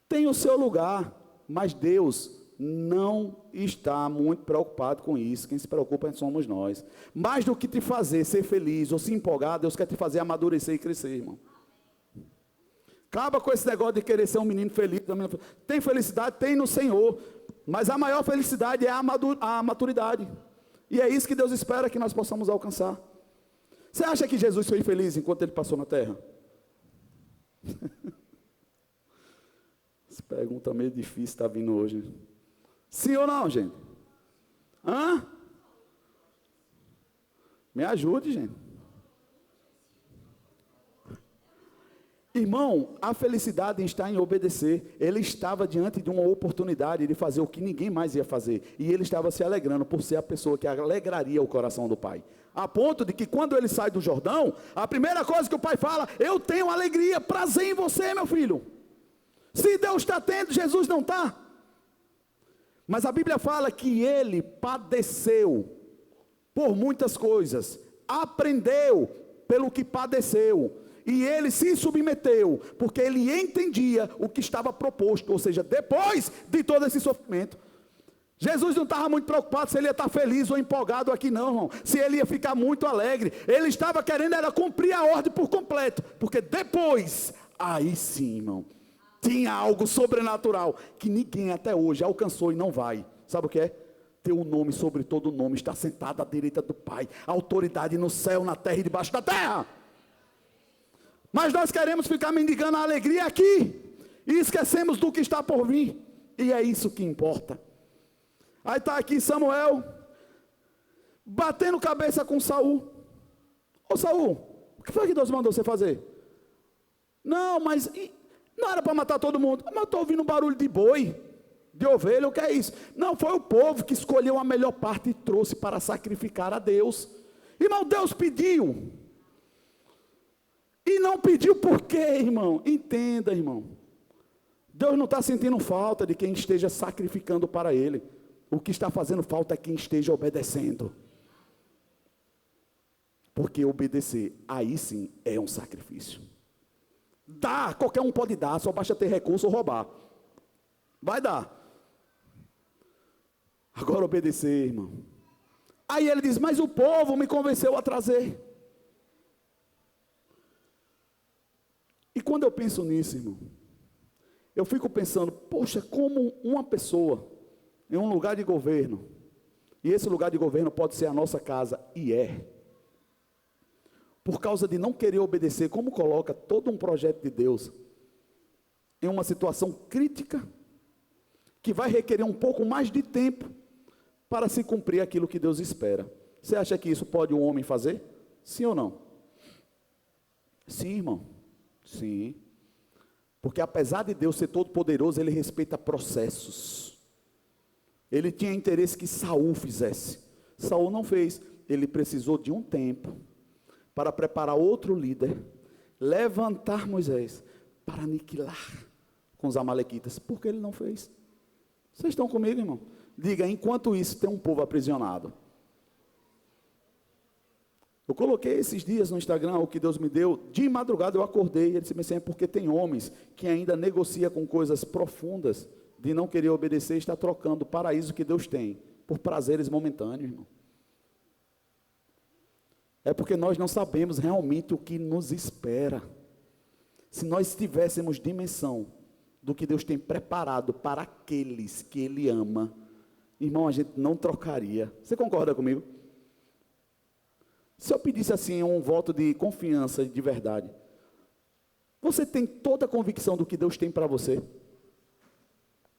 tem o seu lugar, mas Deus não está muito preocupado com isso. Quem se preocupa somos nós. Mais do que te fazer ser feliz ou se empolgar, Deus quer te fazer amadurecer e crescer, irmão. Acaba com esse negócio de querer ser um menino feliz. Tem felicidade? Tem no Senhor, mas a maior felicidade é a maturidade. E é isso que Deus espera que nós possamos alcançar. Você acha que Jesus foi feliz enquanto ele passou na terra? Essa pergunta meio difícil está vindo hoje. Sim ou não, gente? Hã? Me ajude, gente. Irmão, a felicidade está em obedecer. Ele estava diante de uma oportunidade de fazer o que ninguém mais ia fazer. E ele estava se alegrando por ser a pessoa que alegraria o coração do Pai. A ponto de que quando ele sai do Jordão, a primeira coisa que o Pai fala: eu tenho alegria, prazer em você, meu filho. Se Deus está tendo, Jesus não está. Mas a Bíblia fala que ele padeceu por muitas coisas, aprendeu pelo que padeceu, e ele se submeteu, porque ele entendia o que estava proposto, ou seja, depois de todo esse sofrimento. Jesus não estava muito preocupado se ele ia estar feliz ou empolgado aqui não, irmão, se ele ia ficar muito alegre. Ele estava querendo era cumprir a ordem por completo, porque depois, aí sim, irmão, tinha algo sobrenatural, que ninguém até hoje alcançou e não vai. Sabe o que é? Ter um nome sobre todo nome, estar sentado à direita do Pai, autoridade no céu, na terra e debaixo da terra. Mas nós queremos ficar mendigando a alegria aqui, e esquecemos do que está por vir, e é isso que importa. Aí está aqui Samuel, batendo cabeça com Saul. Ô Saul, o que foi que Deus mandou você fazer? Não, mas não era para matar todo mundo. Mas eu estou ouvindo um barulho de boi, de ovelha, o que é isso? Não, foi o povo que escolheu a melhor parte e trouxe para sacrificar a Deus. Irmão, Deus pediu. E não pediu por quê, irmão? Entenda, irmão. Deus não está sentindo falta de quem esteja sacrificando para Ele. O que está fazendo falta é quem esteja obedecendo. Porque obedecer, aí sim, é um sacrifício. Dá, qualquer um pode dar, só basta ter recurso ou roubar. Vai dar. Agora obedecer, irmão. Aí ele diz, mas o povo me convenceu a trazer. E quando eu penso nisso, irmão, eu fico pensando, poxa, como uma pessoa, em um lugar de governo, e esse lugar de governo pode ser a nossa casa, e é, por causa de não querer obedecer, como coloca todo um projeto de Deus em uma situação crítica, que vai requerer um pouco mais de tempo para se cumprir aquilo que Deus espera. Você acha que isso pode um homem fazer? Sim ou não? Sim, irmão. Sim. Porque apesar de Deus ser todo poderoso, Ele respeita processos. Ele tinha interesse que Saul fizesse. Saul não fez. Ele precisou de um tempo para preparar outro líder, levantar Moisés para aniquilar com os amalequitas. Por que ele não fez? Vocês estão comigo, irmão? Diga, enquanto isso tem um povo aprisionado. Eu coloquei esses dias no Instagram o que Deus me deu, de madrugada eu acordei, e ele disse assim, é porque tem homens que ainda negociam com coisas profundas, de não querer obedecer e está trocando o paraíso que Deus tem, por prazeres momentâneos, irmão. É porque nós não sabemos realmente o que nos espera. Se nós tivéssemos dimensão do que Deus tem preparado para aqueles que Ele ama, irmão, a gente não trocaria. Você concorda comigo? Se eu pedisse assim um voto de confiança de verdade, você tem toda a convicção do que Deus tem para você?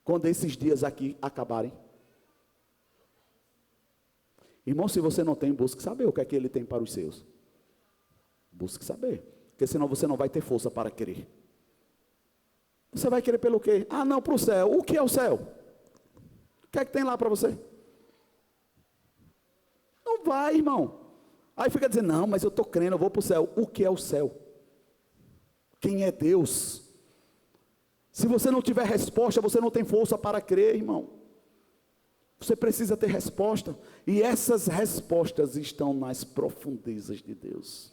Quando esses dias aqui acabarem? Irmão, se você não tem, busque saber o que é que Ele tem para os seus. Busque saber, porque senão você não vai ter força para querer. Você vai querer pelo quê? Ah, não, para o céu. O que é o céu? O que é que tem lá para você? Não vai, irmão. Aí fica dizendo, não, mas eu estou crendo, eu vou para o céu. O que é o céu? Quem é Deus? Se você não tiver resposta, você não tem força para crer, irmão. Você precisa ter resposta. E essas respostas estão nas profundezas de Deus.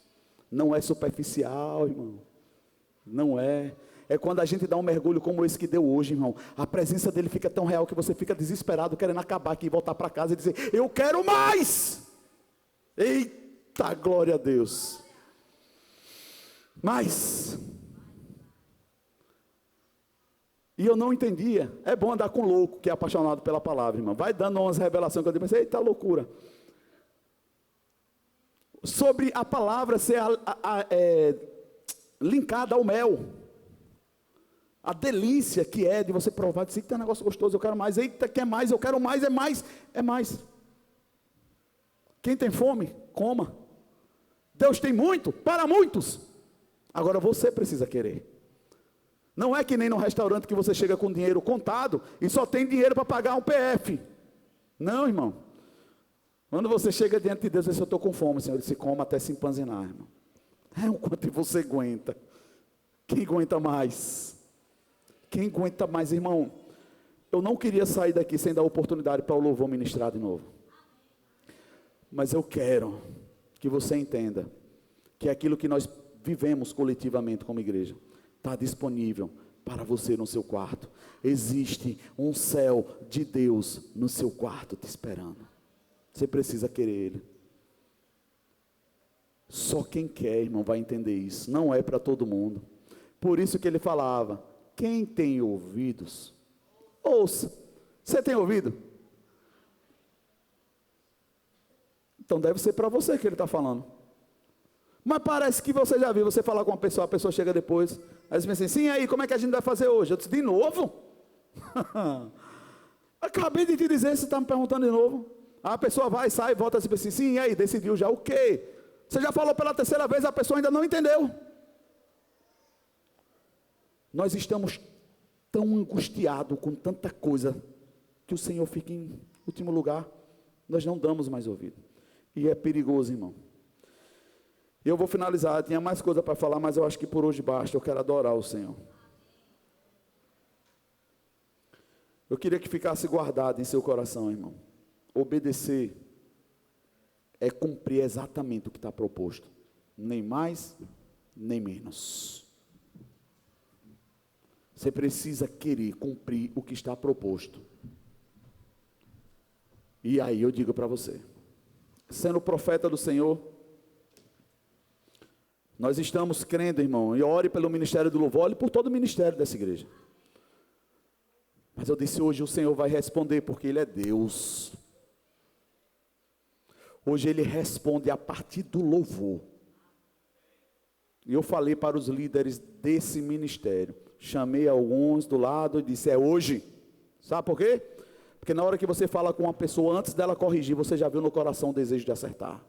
Não é superficial, irmão. Não é. É quando a gente dá um mergulho como esse que deu hoje, irmão. A presença dele fica tão real que você fica desesperado, querendo acabar aqui, voltar para casa e dizer, eu quero mais. Eita, glória a Deus. Mas, e eu não entendia. É bom andar com louco, que é apaixonado pela palavra, irmão. Vai dando umas revelações que eu pensei, eita, loucura. Sobre a palavra ser linkada ao mel. A delícia que é de você provar, dizer que tem um negócio gostoso, eu quero mais. Eita, quer mais, eu quero mais, é mais. Quem tem fome, coma. Deus tem muito, para muitos. Agora você precisa querer. Não é que nem no restaurante que você chega com dinheiro contado e só tem dinheiro para pagar um PF. Não, irmão. Quando você chega diante de Deus e diz, eu estou com fome, Senhor, ele se coma até se empanzinar, irmão. É o quanto você aguenta. Quem aguenta mais? Quem aguenta mais, irmão? Eu não queria sair daqui sem dar oportunidade para o louvor ministrar de novo. Mas eu quero que você entenda que aquilo que nós vivemos coletivamente como igreja está disponível para você no seu quarto. Existe um céu de Deus no seu quarto te esperando. Você precisa querer Ele. Só quem quer, irmão, vai entender isso. Não é para todo mundo. Por isso que ele falava, quem tem ouvidos, ouça. Você tem ouvido? Então deve ser para você que ele está falando. Mas parece que você já viu, você falar com uma pessoa, a pessoa chega depois, aí você pensa assim, sim, aí, como é que a gente vai fazer hoje? Eu disse, de novo? Acabei de te dizer, você está me perguntando de novo. A pessoa vai, sai, volta assim, sim, e aí, decidiu já o quê? Você já falou pela terceira vez, a pessoa ainda não entendeu. Nós estamos tão angustiados com tanta coisa, que o Senhor fica em último lugar, nós não damos mais ouvido. E é perigoso, irmão. Eu vou finalizar, tinha mais coisa para falar, mas eu acho que por hoje basta, eu quero adorar o Senhor. Eu queria que ficasse guardado em seu coração, irmão. Obedecer é cumprir exatamente o que está proposto. Nem mais, nem menos. Você precisa querer cumprir o que está proposto. E aí eu digo para você, sendo profeta do Senhor, nós estamos crendo, irmão, e ore pelo ministério do louvor, ore por todo o ministério dessa igreja. Mas eu disse hoje, o Senhor vai responder, porque Ele é Deus. Hoje Ele responde a partir do louvor. E eu falei para os líderes desse ministério, chamei alguns do lado e disse, é hoje. Sabe por quê? Porque na hora que você fala com uma pessoa, antes dela corrigir, você já viu no coração o desejo de acertar.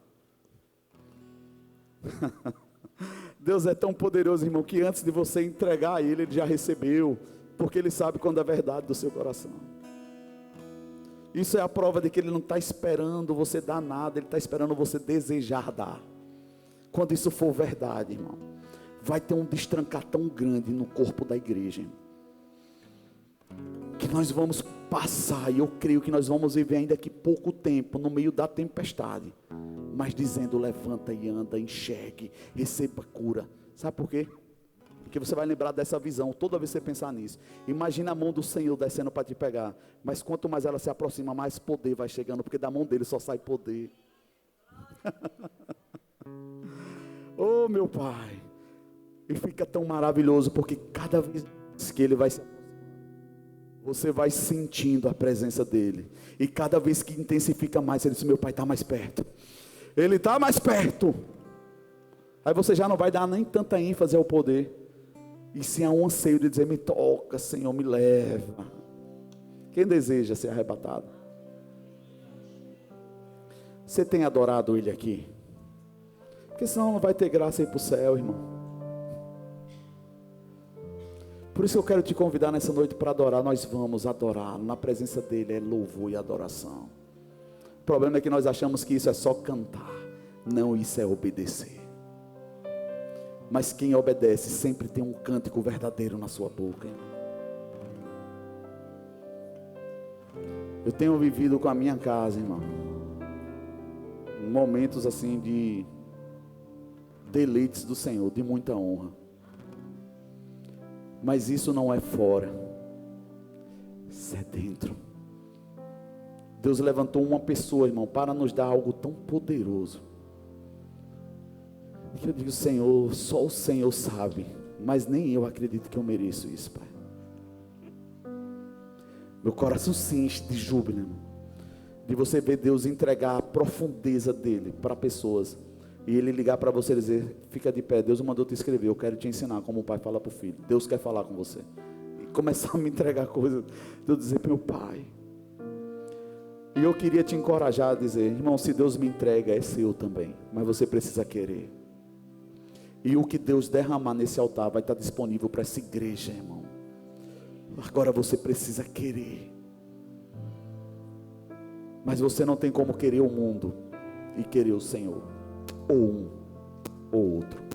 Deus é tão poderoso, irmão, que antes de você entregar a Ele, Ele já recebeu, porque Ele sabe quando é verdade do seu coração. Isso é a prova de que Ele não está esperando você dar nada, Ele está esperando você desejar dar. Quando isso for verdade, irmão, vai ter um destrancar tão grande no corpo da igreja, irmão, que nós vamos passar, e eu creio que nós vamos viver ainda aqui pouco tempo, no meio da tempestade, mas dizendo, levanta e anda, enxergue, receba cura. Sabe por quê? Porque você vai lembrar dessa visão, toda vez que você pensar nisso. Imagina a mão do Senhor descendo para te pegar, mas quanto mais ela se aproxima, mais poder vai chegando, porque da mão dele só sai poder. Oh, meu Pai, e fica tão maravilhoso, porque cada vez que Ele vai se aproximando, você vai sentindo a presença dele. E cada vez que intensifica mais, ele diz: meu Pai está mais perto. Ele está mais perto. Aí você já não vai dar nem tanta ênfase ao poder, e sim a um anseio de dizer: me toca, Senhor, me leva. Quem deseja ser arrebatado? Você tem adorado ele aqui? Porque senão não vai ter graça ir para o céu, irmão. Por isso eu quero te convidar nessa noite para adorar. Nós vamos adorar. Na presença dele é louvor e adoração. O problema é que nós achamos que isso é só cantar. Não, isso é obedecer. Mas quem obedece sempre tem um cântico verdadeiro na sua boca, irmão. Eu tenho vivido com a minha casa, irmão, momentos assim de deleites do Senhor, de muita honra. Mas isso não é fora, isso é dentro. Deus levantou uma pessoa, irmão, para nos dar algo tão poderoso, que eu digo: Senhor, só o Senhor sabe, mas nem eu acredito que eu mereço isso, Pai. Meu coração se enche de júbilo, irmão, de você ver Deus entregar a profundeza dele para pessoas, e ele ligar para você e dizer: fica de pé, Deus mandou te escrever, eu quero te ensinar como o pai fala para o filho. Deus quer falar com você. E começar a me entregar coisas, eu dizer: meu Pai. E eu queria te encorajar a dizer: irmão, se Deus me entrega, é seu também, mas você precisa querer. E o que Deus derramar nesse altar vai estar disponível para essa igreja, irmão. Agora você precisa querer. Mas você não tem como querer o mundo e querer o Senhor, ou um ou outro.